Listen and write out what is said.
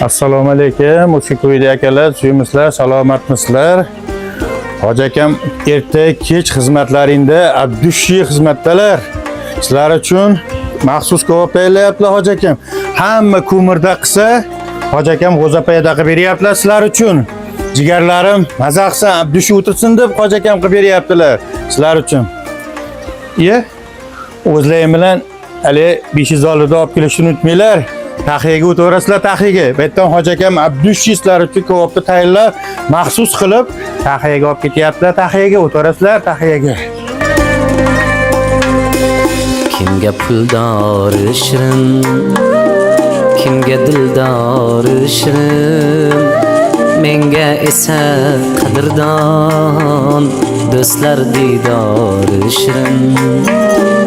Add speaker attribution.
Speaker 1: Assalomu alaykum. Ushbu akalar, suyimizlar, salomatmisizlar? Hoji akam erta kech xizmatlaringda abdushi xizmatdalar. Sizlar uchun maxsus kavob tayyorlayaptilar hoji akam. Hamma ko'mirda qilsa, hoji akam g'o'zapayda qilib beryaptilar sizlar uchun. Jigarlarim maza qilsa abdushi o'tirsin deb hoji akam qilib beryaptilar sizlar uchun. Ye? O'zlaring bilan hali 500 dollarni olib kelishni unutmanglar. Taxiyaga o'tirasizlar taxiyaga. Bu yerdan hoji akam abdushistlar uchun kavobni tayyorlab, maxsus qilib taxiyaga olib ketyaptilar. Taxiyaga o'tirasizlar taxiyaga.
Speaker 2: Kimga puldor shirin, kimga dildor shirin, menga esa qadrdon do'stlar diydor shirin.